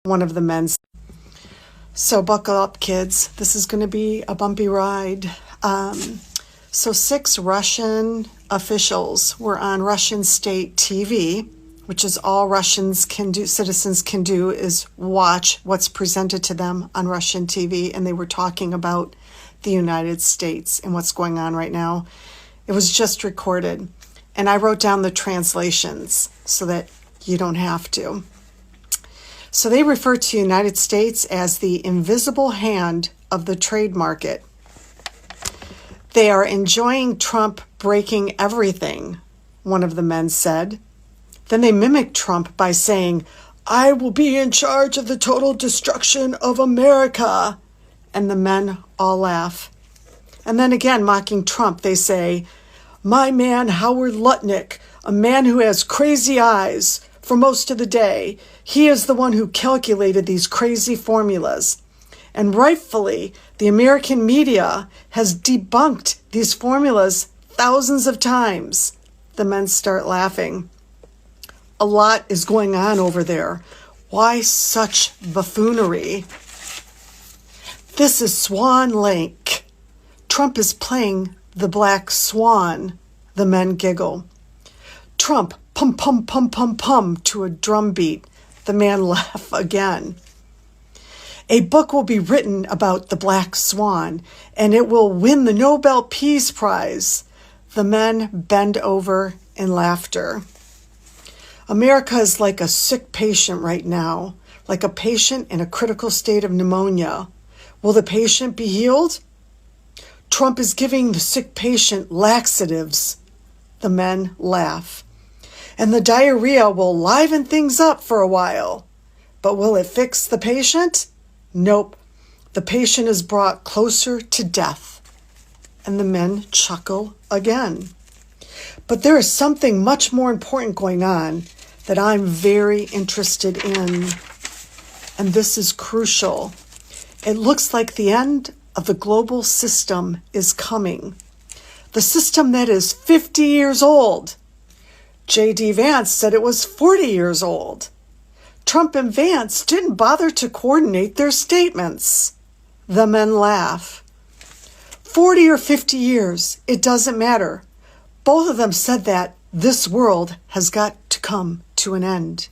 one of the men said. So buckle up, kids. This is going to be a bumpy ride. So 6 Russian officials were on Russian state TV, which is all Russians can do, citizens can do, is watch what's presented to them on Russian TV. And they were talking about the United States and what's going on right now. It was just recorded. And I wrote down the translations so that you don't have to. So they refer to the United States as the invisible hand of the trade market. They are enjoying Trump breaking everything, one of the men said. Then they mimicked Trump by saying, "I will be in charge of the total destruction of America." And the men all laugh. And then again, mocking Trump, they say, "My man Howard Lutnick, a man who has crazy eyes for most of the day, he is the one who calculated these crazy formulas. And rightfully, the American media has debunked these formulas thousands of times." The men start laughing. A lot is going on over there. Why such buffoonery? This is Swan Lake. Trump is playing the Black Swan. The men giggle. Trump, pum, pum, pum, pum, pum, to a drum beat. The man laugh again. A book will be written about the Black Swan, and it will win the Nobel Peace Prize. The men bend over in laughter. America is like a sick patient right now, like a patient in a critical state of pneumonia. Will the patient be healed? Trump is giving the sick patient laxatives. The men laugh. And the diarrhea will liven things up for a while. But will it fix the patient? Nope. The patient is brought closer to death. And the men chuckle again. But there is something much more important going on that I'm very interested in. And this is crucial. It looks like the end of the global system is coming. The system that is 50 years old. J.D. Vance said it was 40 years old. Trump and Vance didn't bother to coordinate their statements. The men laugh. 40 or 50 years, it doesn't matter. Both of them said that this world has got to come to an end.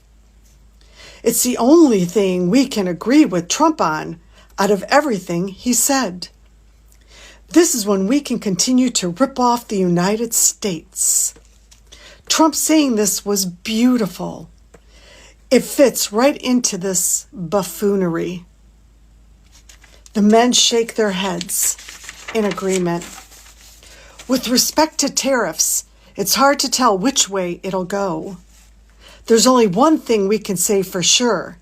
It's the only thing we can agree with Trump on out of everything he said. This is when we can continue to rip off the United States. Trump saying this was beautiful. It fits right into this buffoonery. The men shake their heads in agreement. With respect to tariffs, it's hard to tell which way it'll go. There's only one thing we can say for sure,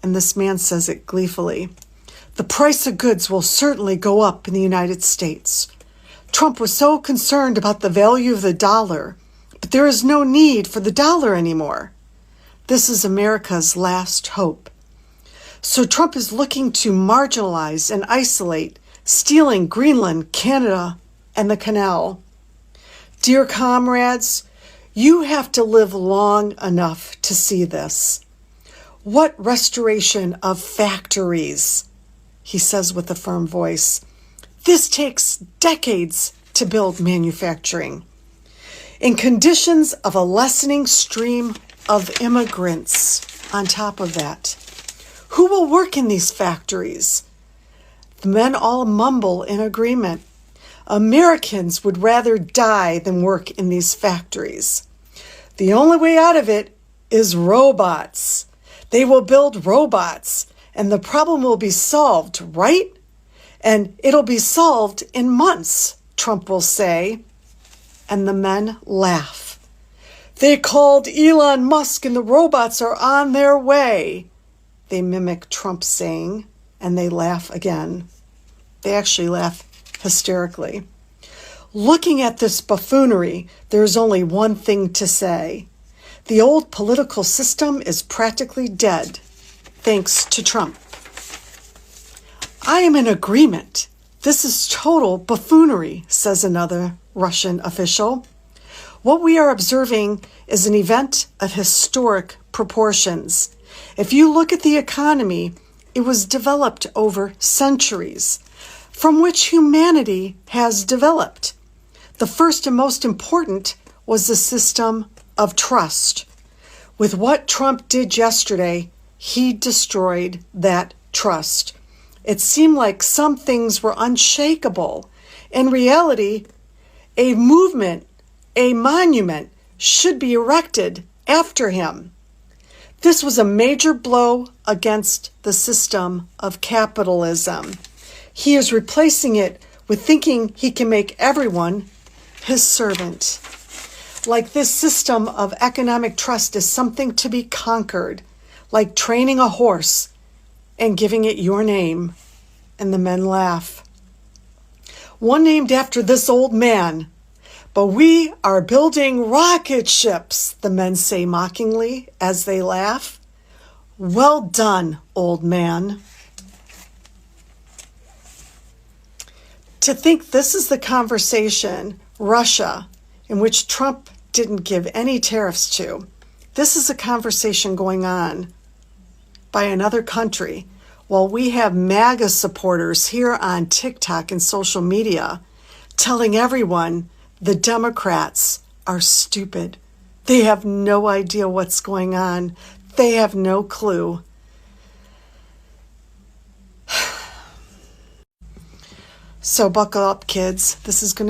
and this man says it gleefully. The price of goods will certainly go up in the United States. Trump was so concerned about the value of the dollar, but there is no need for the dollar anymore. This is America's last hope. So Trump is looking to marginalize and isolate, stealing Greenland, Canada, and the canal. Dear comrades, you have to live long enough to see this. What restoration of factories? He says with a firm voice. This takes decades to build manufacturing. In conditions of a lessening stream of immigrants on top of that, who will work in these factories? The men all mumble in agreement. Americans would rather die than work in these factories. The only way out of it is robots. They will build robots, and the problem will be solved, right? And it'll be solved in months, Trump will say. And the men laugh. They called Elon Musk and the robots are on their way. They mimic Trump saying, and they laugh again. They actually laugh hysterically. Looking at this buffoonery, there is only one thing to say. The old political system is practically dead, thanks to Trump. I am in agreement. This is total buffoonery, says another Russian official. What we are observing is an event of historic proportions. If you look at the economy, it was developed over centuries, from which humanity has developed. The first and most important was the system of trust. With what Trump did yesterday, he destroyed that trust. It seemed like some things were unshakable. In reality, a movement, a monument, should be erected after him. This was a major blow against the system of capitalism. He is replacing it with thinking he can make everyone his servant. Like this system of economic trust is something to be conquered, like training a horse and giving it your name. And the men laugh. One named after this old man. But we are building rocket ships, the men say mockingly as they laugh. Well done, old man. To think this is the conversation Russia, in which Trump didn't give any tariffs to, this is a conversation going on by another country while we have MAGA supporters here on TikTok and social media telling everyone the Democrats are stupid. They have no idea what's going on. They have no clue. So buckle up, kids. This is going to be